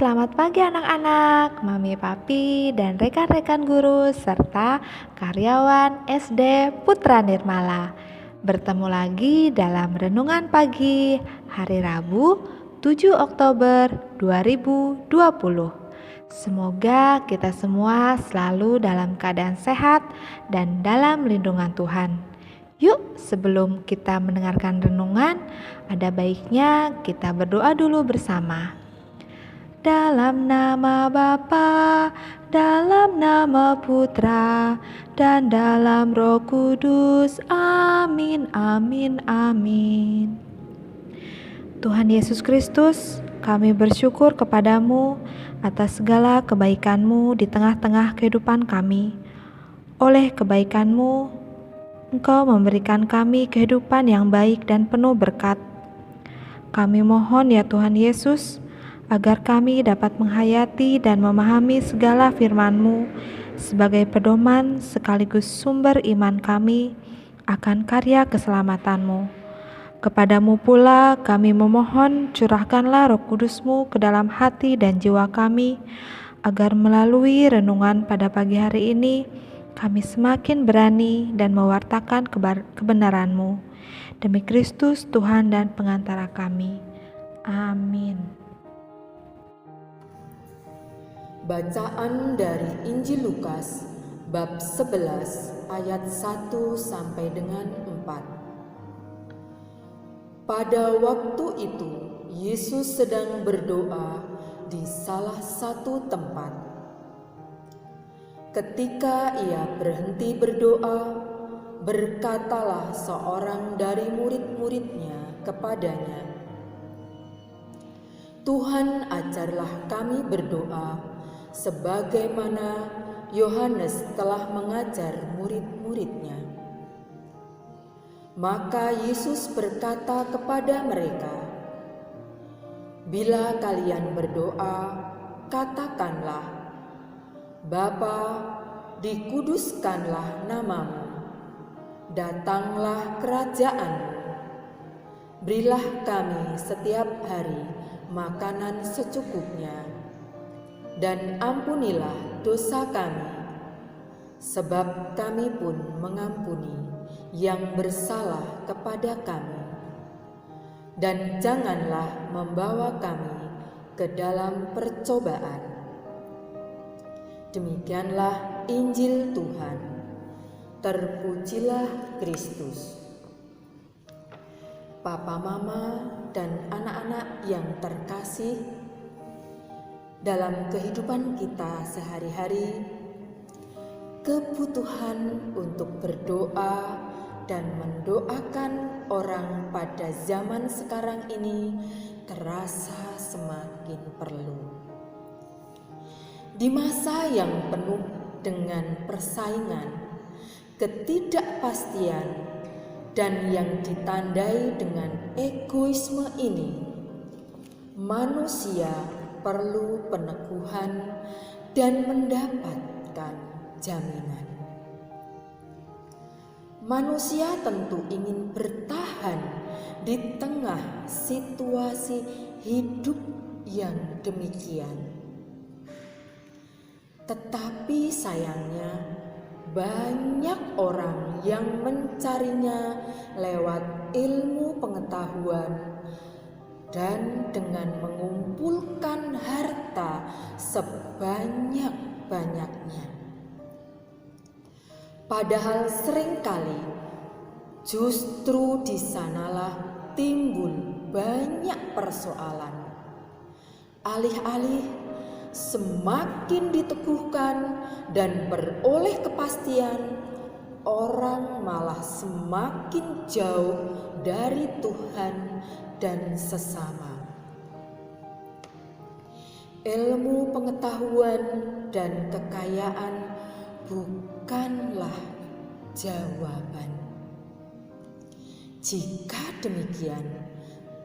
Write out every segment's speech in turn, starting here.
selamat pagi anak-anak, Mami Papi, dan rekan-rekan guru, serta karyawan SD Putra Nirmala. Bertemu lagi dalam Renungan Pagi hari Rabu 7 Oktober 2020. Semoga kita semua selalu dalam keadaan sehat dan dalam lindungan Tuhan. Yuk, sebelum kita mendengarkan renungan, ada baiknya kita berdoa dulu bersama. Dalam nama Bapa, dalam nama Putra, dan dalam Roh Kudus. Amin, amin, amin. Tuhan Yesus Kristus, kami bersyukur kepadamu atas segala kebaikan-Mu di tengah-tengah kehidupan kami. Oleh kebaikan-Mu, Engkau memberikan kami kehidupan yang baik dan penuh berkat. Kami mohon ya Tuhan Yesus, agar kami dapat menghayati dan memahami segala firman-Mu sebagai pedoman sekaligus sumber iman kami akan karya keselamatan-Mu. Kepadamu pula kami memohon, curahkanlah Roh Kudus-Mu ke dalam hati dan jiwa kami, agar melalui renungan pada pagi hari ini, kami semakin berani dan mewartakan kebenaran-Mu. Demi Kristus Tuhan dan pengantara kami. Amin. Bacaan dari Injil Lukas bab 11 ayat 1 sampai dengan 4. Pada waktu itu Yesus sedang berdoa di salah satu tempat. Ketika ia berhenti berdoa, berkatalah seorang dari murid-muridnya kepadanya, "Tuhan, ajarlah kami berdoa sebagaimana Yohanes telah mengajar murid-muridnya." Maka Yesus berkata kepada mereka, "Bila kalian berdoa, katakanlah, Bapa, dikuduskanlah namamu, datanglah kerajaan-Mu, berilah kami setiap hari makanan secukupnya, dan ampunilah dosa kami, sebab kami pun mengampuni yang bersalah kepada kami. Dan janganlah membawa kami ke dalam percobaan." Demikianlah Injil Tuhan. Terpujilah Kristus. Papa, Mama, dan anak-anak yang terkasih, dalam kehidupan kita sehari-hari, kebutuhan untuk berdoa dan mendoakan orang pada zaman sekarang ini terasa semakin perlu. Di masa yang penuh dengan persaingan, ketidakpastian, dan yang ditandai dengan egoisme ini, manusia perlu peneguhan dan mendapatkan jaminan. Manusia tentu ingin bertahan di tengah situasi hidup yang demikian. Tetapi sayangnya, banyak orang yang mencarinya lewat ilmu pengetahuan dan dengan mengumpulkan harta sebanyak-banyaknya. Padahal seringkali justru di sanalah timbul banyak persoalan. Alih-alih semakin diteguhkan dan beroleh kepastian, orang malah semakin jauh dari Tuhan dan sesama. Ilmu pengetahuan dan kekayaan bukanlah jawaban. Jika demikian,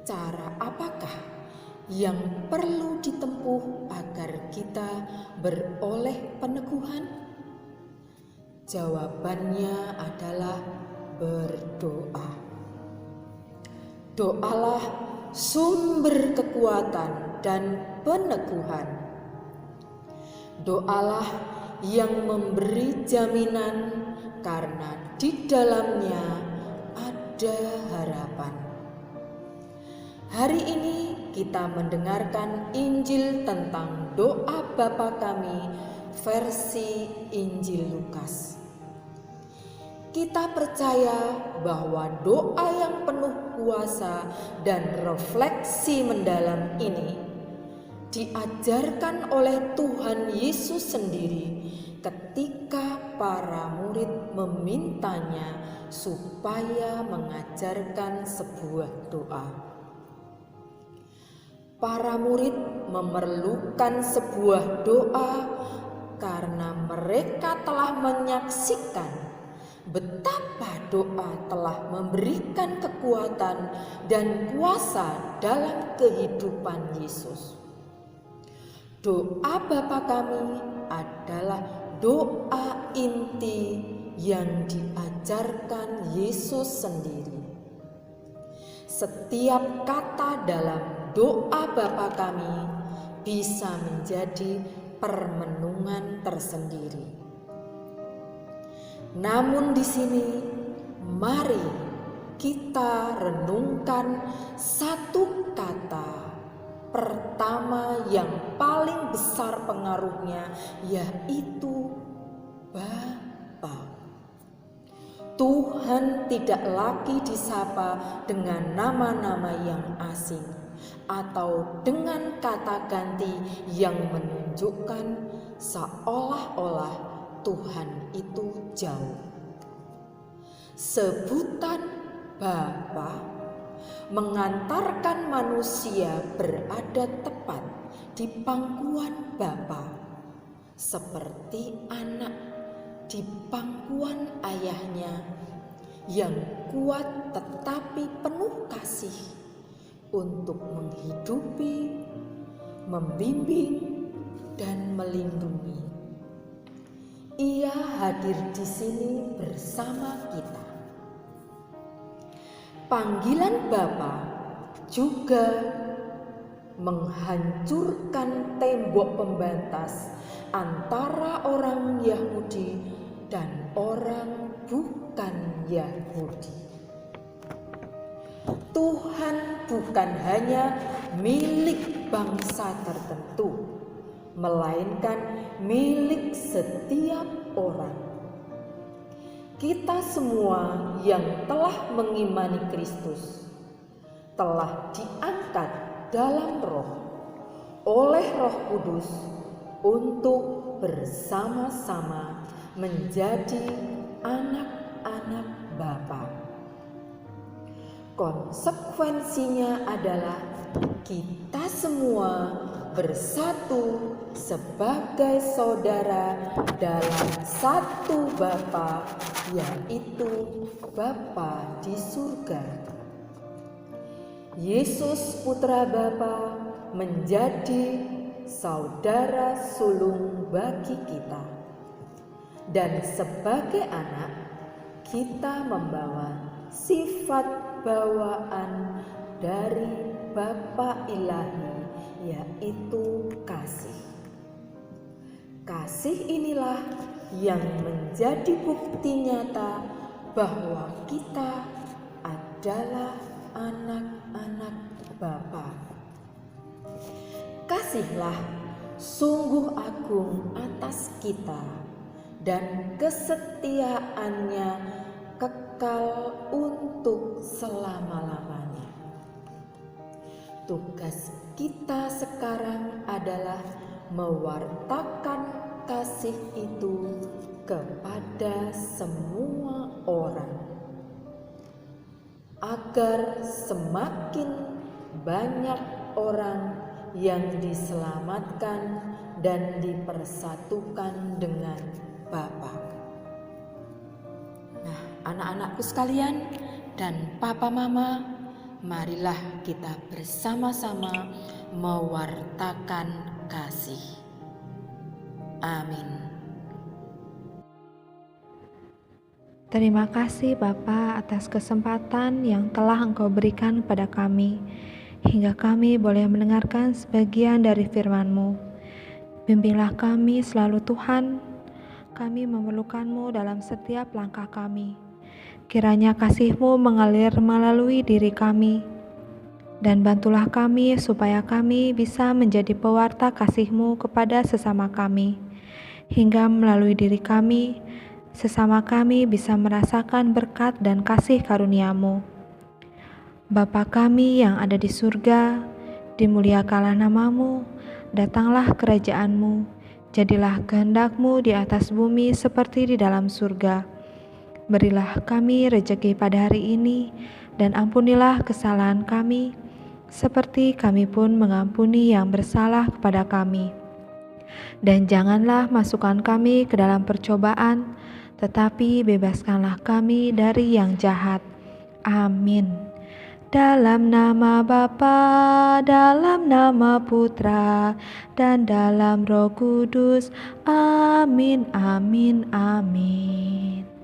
cara apakah yang perlu ditempuh agar kita beroleh peneguhan? Jawabannya adalah berdoa. Doalah sumber kekuatan dan peneguhan. Doalah yang memberi jaminan karena di dalamnya ada harapan. Hari ini kita mendengarkan Injil tentang doa Bapa kami versi Injil Lukas. Kita percaya bahwa doa yang penuh kuasa dan refleksi mendalam ini diajarkan oleh Tuhan Yesus sendiri ketika para murid memintanya supaya mengajarkan sebuah doa. Para murid memerlukan sebuah doa karena mereka telah menyaksikan betapa doa telah memberikan kekuatan dan kuasa dalam kehidupan Yesus. Doa Bapa kami adalah doa inti yang diajarkan Yesus sendiri. Setiap kata dalam doa Bapa kami bisa menjadi permenungan tersendiri. Namun di sini mari kita renungkan satu kata pertama yang paling besar pengaruhnya, yaitu Bapa. Tuhan tidak lagi disapa dengan nama-nama yang asing atau dengan kata ganti yang menunjukkan seolah-olah Tuhan itu jauh. Sebutan Bapa mengantarkan manusia berada tepat di pangkuan Bapa, seperti anak di pangkuan ayahnya yang kuat tetapi penuh kasih untuk menghidupi, membimbing, dan melindungi. Ia hadir di sini bersama kita. Panggilan Bapa juga menghancurkan tembok pembatas antara orang Yahudi dan orang bukan Yahudi. Tuhan bukan hanya milik bangsa tertentu, melainkan milik setiap orang. Kita semua yang telah mengimani Kristus telah diangkat dalam Roh oleh Roh Kudus untuk bersama-sama menjadi anak-anak Bapa. Konsekuensinya adalah kita semua bersatu sebagai saudara dalam satu Bapa, yaitu Bapa di surga. Yesus Putra Bapa menjadi saudara sulung bagi kita, dan sebagai anak kita membawa sifat bawaan dari Bapa Ilahi, yaitu kasih. Kasih inilah yang menjadi bukti nyata bahwa kita adalah anak-anak Bapa. Kasihlah sungguh agung atas kita, dan kesetiaannya kekal untuk selama-lamanya. Tugas kita sekarang adalah mewartakan kasih itu kepada semua orang, agar semakin banyak orang yang diselamatkan dan dipersatukan dengan Bapa. Nah, anak-anakku sekalian dan papa mama, marilah kita bersama-sama mewartakan kasih. Amin. Terima kasih Bapa atas kesempatan yang telah Engkau berikan kepada kami. hingga kami boleh mendengarkan sebagian dari firman-Mu. Bimbinglah kami selalu Tuhan, kami memerlukan-Mu dalam setiap langkah kami. Kiranya kasih-Mu mengalir melalui diri kami, dan bantulah kami supaya kami bisa menjadi pewarta kasih-Mu kepada sesama kami, hingga melalui diri kami, sesama kami bisa merasakan berkat dan kasih karunia-Mu. Bapa kami yang ada di surga, dimuliakanlah nama-Mu, datanglah kerajaan-Mu, jadilah kehendak-Mu di atas bumi seperti di dalam surga. Berilah kami rejeki pada hari ini, dan ampunilah kesalahan kami, seperti kami pun mengampuni yang bersalah kepada kami. Dan janganlah masukkan kami ke dalam percobaan, tetapi bebaskanlah kami dari yang jahat. Amin. Dalam nama Bapa, dalam nama Putra, dan dalam Roh Kudus. Amin, amin, amin.